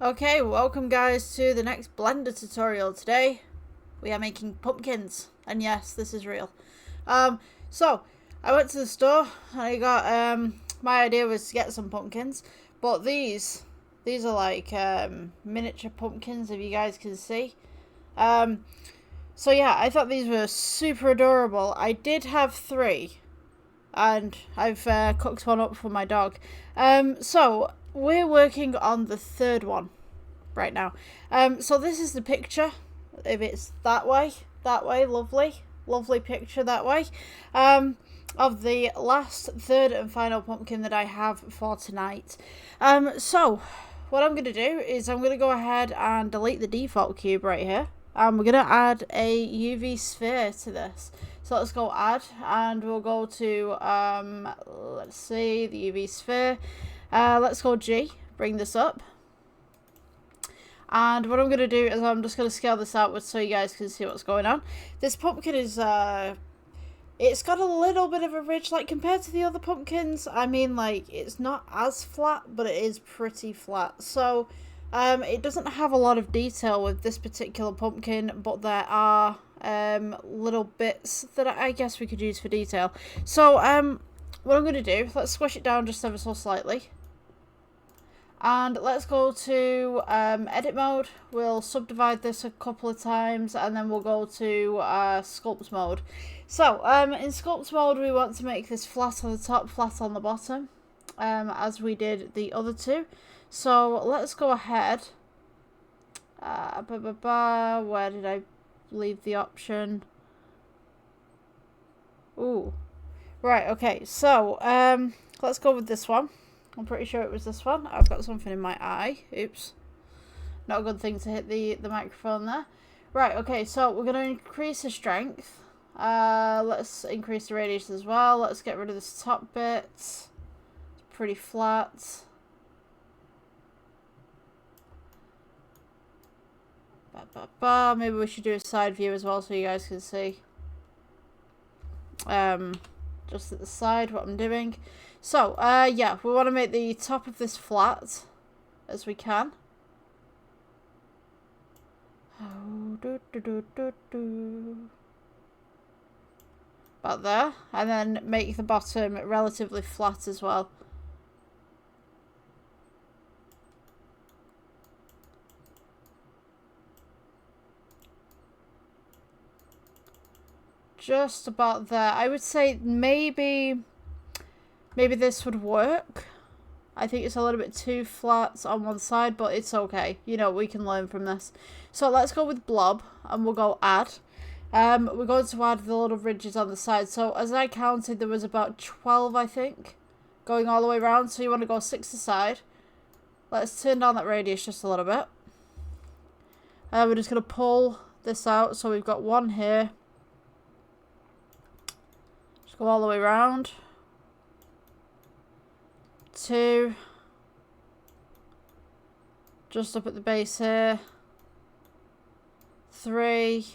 Okay, welcome guys to the next Blender tutorial. Today we are making pumpkins, and yes, this is real. So I went to the store and I got my idea was to get some pumpkins, but these are like miniature pumpkins, if you guys can see. So yeah, I thought these were super adorable. I did have 3, and I've cooked one up for my dog. So we're working on the 3rd one right now. So this is the picture. If it's that way, lovely picture that way. Of the last, 3rd and final pumpkin that I have for tonight. So what I'm gonna do is I'm gonna go ahead and delete the default cube right here. We're gonna add a UV sphere to this. So let's go add, and we'll go to let's see, the UV sphere. Let's go G, bring this up. And what I'm going to do is I'm just going to scale this outwards so you guys can see what's going on. This pumpkin is, it's got a little bit of a ridge, like, compared to the other pumpkins. I mean, like, it's not as flat, but it is pretty flat. So, it doesn't have a lot of detail with this particular pumpkin, but there are, little bits that I guess we could use for detail. So, what I'm going to do, let's squish it down just ever so slightly. And let's go to edit mode. We'll subdivide this a couple of times, and then we'll go to sculpt mode. So in sculpt mode, we want to make this flat on the top, flat on the bottom, as we did the other 2. So let's go ahead. Where did I leave the option? Ooh, right. Okay. So let's go with this one. I'm pretty sure it was this one. I've got something in my eye. Oops. Not a good thing to hit the microphone there. Right, okay, so we're going to increase the strength. Let's increase the radius as well. Let's get rid of this top bit. It's pretty flat. Maybe we should do a side view as well so you guys can see. Just at the side what I'm doing. So, yeah, we want to make the top of this flat as we can. About there. And then make the bottom relatively flat as well. Just about there. I would say maybe this would work. I think it's a little bit too flat on one side, but it's okay. You know, we can learn from this. So let's go with blob, and we'll go add. We're going to add the little ridges on the side. So as I counted, there was about 12, I think, going all the way around. So you want to go 6 aside. Let's turn down that radius just a little bit. We're just going to pull this out. So we've got 1 here. Just go all the way around. 2, just up at the base here. 3,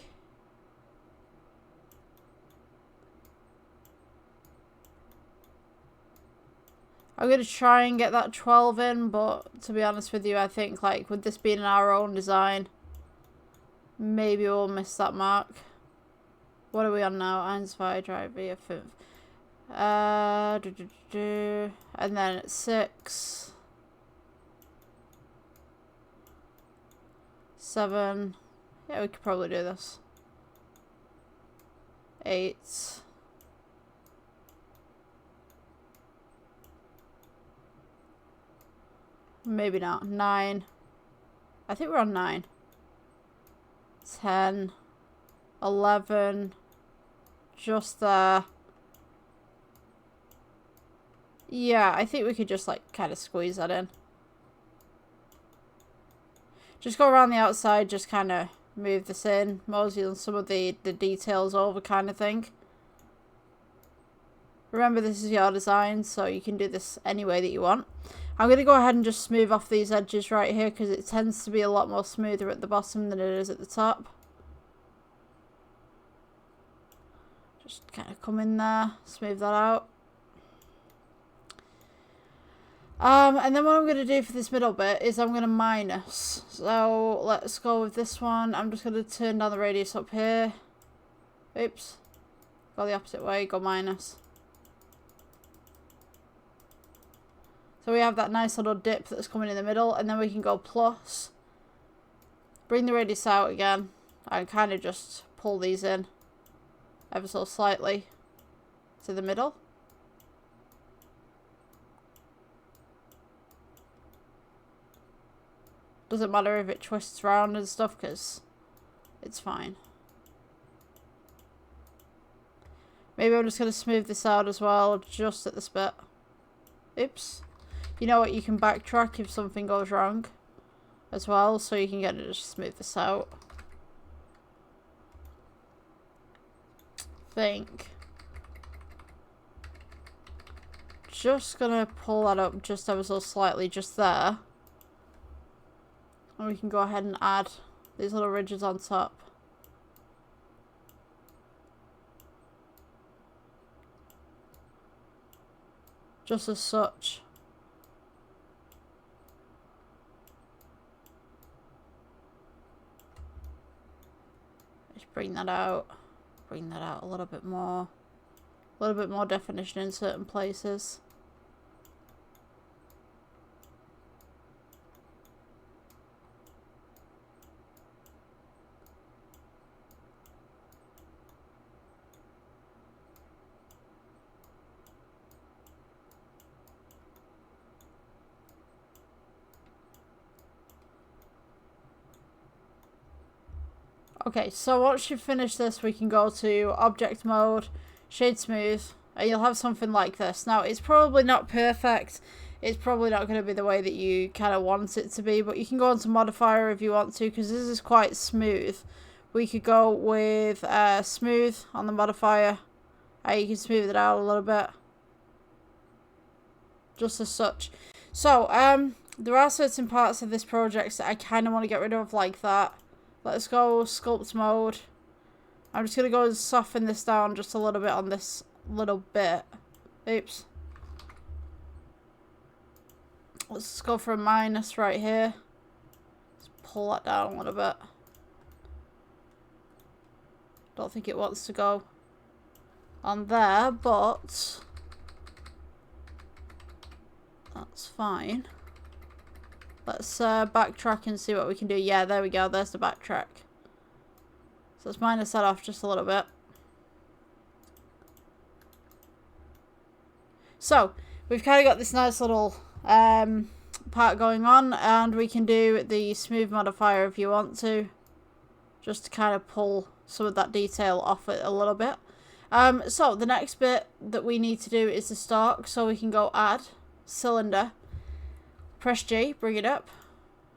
I'm going to try and get that 12 in, but to be honest with you, I think, like, with this being our own design, maybe we'll miss that mark. What are we on now? 1, 2, 3, 4, 5. And then it's 6, 7. Yeah, we could probably do this. 8. Maybe not. 9. I think we're on 9. 10. 11. Just there. Yeah, I think we could just, like, kind of squeeze that in. Just go around the outside, just kind of move this in, mosey on some of the details over kind of thing. Remember, this is your design, so you can do this any way that you want. I'm going to go ahead and just smooth off these edges right here, because it tends to be a lot more smoother at the bottom than it is at the top. Just kind of come in there, smooth that out. And then what I'm going to do for this middle bit is I'm going to minus. So let's go with this one. I'm just going to turn down the radius up here. Oops. Go the opposite way, go minus. So we have that nice little dip that's coming in the middle, and then we can go plus. Bring the radius out again, and kind of just pull these in ever so slightly to the middle. Doesn't matter if it twists around and stuff, because it's fine. Maybe I'm just going to smooth this out as well, just at this bit. Oops. You know what, you can backtrack if something goes wrong as well, so you can get to just smooth this out. Think. Just going to pull that up just ever so slightly, just there. And we can go ahead and add these little ridges on top. Just as such. Just bring that out. Bring that out a little bit more. A little bit more definition in certain places. Okay, so once you finish this, we can go to object mode, shade smooth, and you'll have something like this. Now, it's probably not perfect. It's probably not going to be the way that you kind of want it to be, but you can go into modifier if you want to, because this is quite smooth. We could go with smooth on the modifier. You can smooth it out a little bit. Just as such. So, there are certain parts of this project that I kind of want to get rid of like that. Let's go sculpt mode. I'm just going to go and soften this down just a little bit on this little bit. Oops. Let's go for a minus right here. Let's pull that down a little bit. Don't think it wants to go on there, but that's fine. Let's backtrack and see what we can do. Yeah, there we go. There's the backtrack. So let's minus that off just a little bit. So, we've kind of got this nice little part going on, and we can do the smooth modifier if you want to. Just to kind of pull some of that detail off it a little bit. So, the next bit that we need to do is the stalk. So we can go add, cylinder. Press G, bring it up,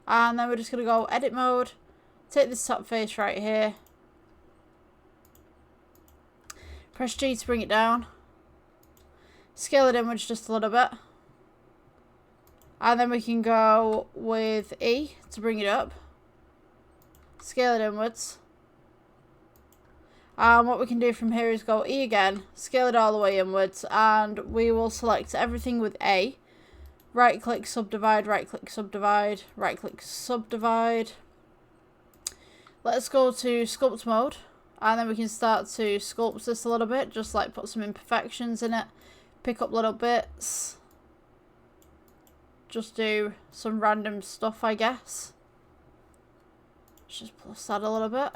and then we're just going to go edit mode, take this top face right here, press G to bring it down, scale it inwards just a little bit, and then we can go with E to bring it up, scale it inwards, and what we can do from here is go E again, scale it all the way inwards, and we will select everything with A. Right click, subdivide, right click, subdivide, right click, subdivide. Let's go to sculpt mode, and then we can start to sculpt this a little bit, just like put some imperfections in it, pick up little bits, just do some random stuff, I guess. Let's just plus that a little bit.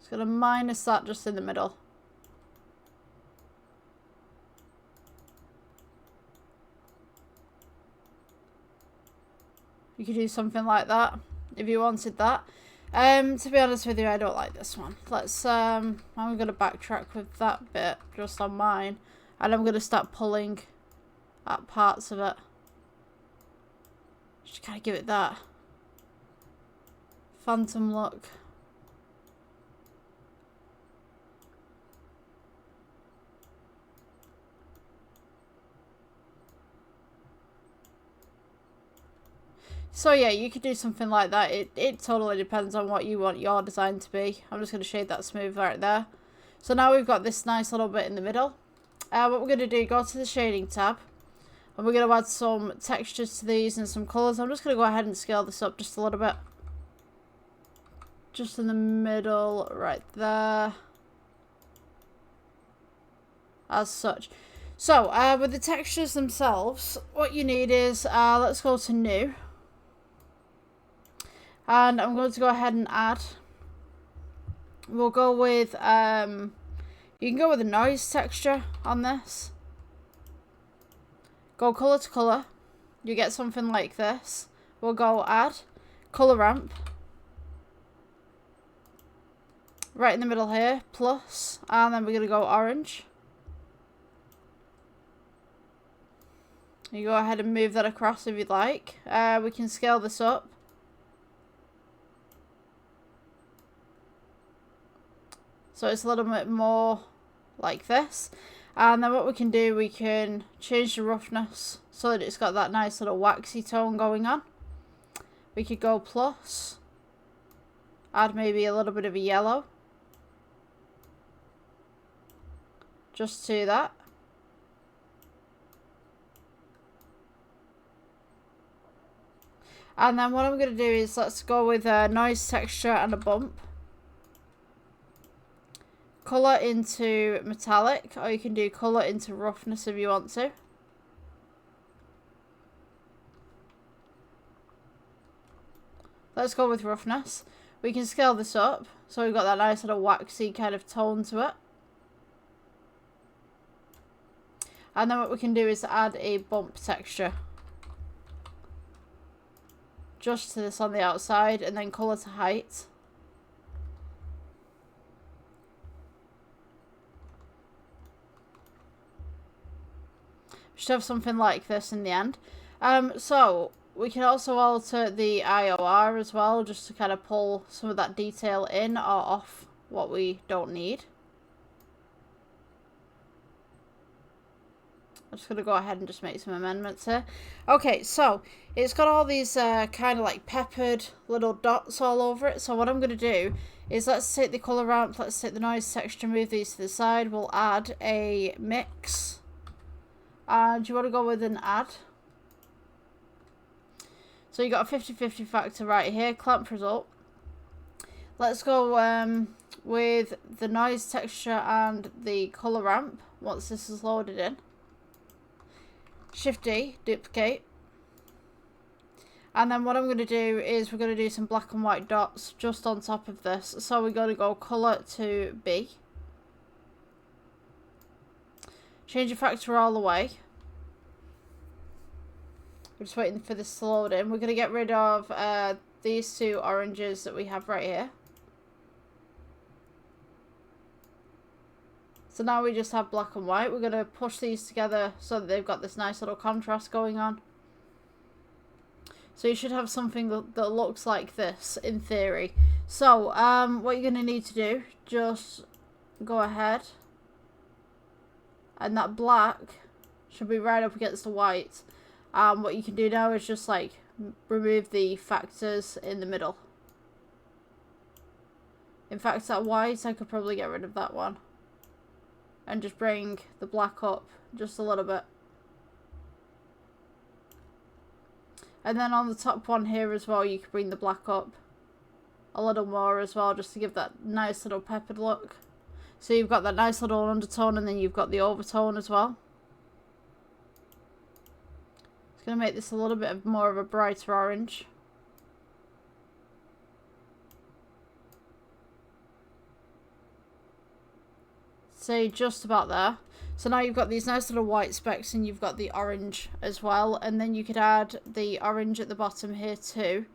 Going to minus that just in the middle. You could do something like that if you wanted that. To be honest with you, I don't like this one. Let's I'm going to backtrack with that bit just on mine, and I'm going to start pulling at parts of it. Just kind of give it that phantom look. So yeah, you could do something like that. It totally depends on what you want your design to be. I'm just going to shade that smooth right there. So now we've got this nice little bit in the middle. What we're going to do, go to the shading tab. And we're going to add some textures to these and some colours. I'm just going to go ahead and scale this up just a little bit. Just in the middle, right there. As such. So, with the textures themselves, what you need is, let's go to new. And I'm going to go ahead and add. We'll go with, you can go with a noise texture on this. Go colour to colour. You get something like this. We'll go add, colour ramp. Right in the middle here, plus, and then we're going to go orange. You go ahead and move that across if you'd like. We can scale this up. So it's a little bit more like this. And then what we can do, we can change the roughness so that it's got that nice little waxy tone going on. We could go plus. Add maybe a little bit of a yellow. Just to that. And then what I'm going to do is let's go with a noise texture and a bump. Colour into metallic, or you can do colour into roughness if you want to. Let's go with roughness. We can scale this up, so we've got that nice little waxy kind of tone to it. And then what we can do is add a bump texture. Just to this on the outside, and then colour to height. Should have something like this in the end. So we can also alter the IOR as well, just to kind of pull some of that detail in or off what we don't need. I'm just going to go ahead and just make some amendments here. Okay, so it's got all these kind of like peppered little dots all over it. So what I'm going to do is let's take the colour ramp, let's take the noise texture, move these to the side. We'll add a mix. And you want to go with an add. So you got a 50-50 factor right here, clamp result. Let's go with the noise texture and the colour ramp once this is loaded in. Shift D, duplicate. And then what I'm going to do is we're going to do some black and white dots just on top of this. So we're going to go colour to B. Change the factor all the way. We're just waiting for this to load in. We're going to get rid of these two oranges that we have right here. So now we just have black and white. We're going to push these together so that they've got this nice little contrast going on. So you should have something that looks like this in theory. So what you're going to need to do, just go ahead. And that black should be right up against the white. What you can do now is just like remove the factors in the middle. In fact, that white, I could probably get rid of that one. And just bring the black up just a little bit. And then on the top one here as well, you can bring the black up a little more as well, just to give that nice little peppered look. So you've got that nice little undertone, and then you've got the overtone as well. It's going to make this a little bit more of a brighter orange. Say just about there. So now you've got these nice little white specks, and you've got the orange as well, and then you could add the orange at the bottom here too.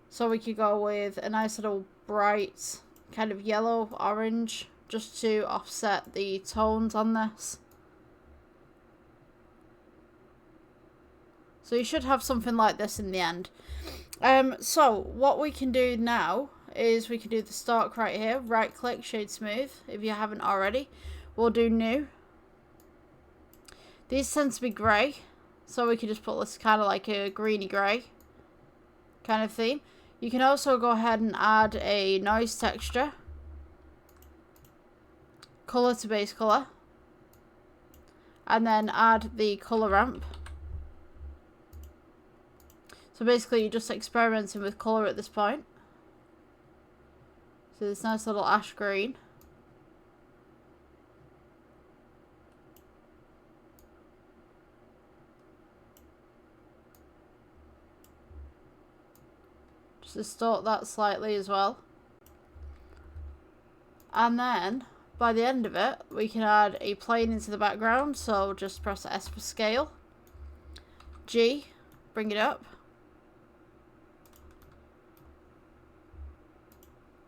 So we could go with a nice little bright kind of yellow orange just to offset the tones on this. So you should have something like this in the end. So what we can do now is we can do the stalk right here, right click, shade smooth if you haven't already. We'll do new. These tend to be grey, so we can just put this kind of like a greeny grey. kind of theme. You can also go ahead and add a noise texture, color to base color, and then add the color ramp. So basically you're just experimenting with color at this point. So this nice little ash green. Just distort that slightly as well. And then by the end of it, we can add a plane into the background. So just press S for scale. G, bring it up.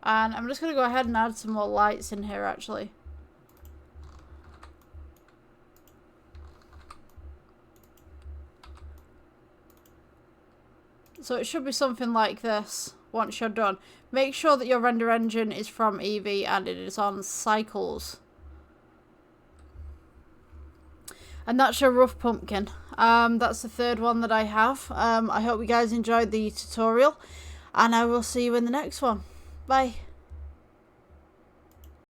And I'm just going to go ahead and add some more lights in here actually. So it should be something like this once you're done. Make sure that your render engine is from Eevee and it is on cycles. And that's your rough pumpkin. That's the third one that I have. I hope you guys enjoyed the tutorial and I will see you in the next one. Bye.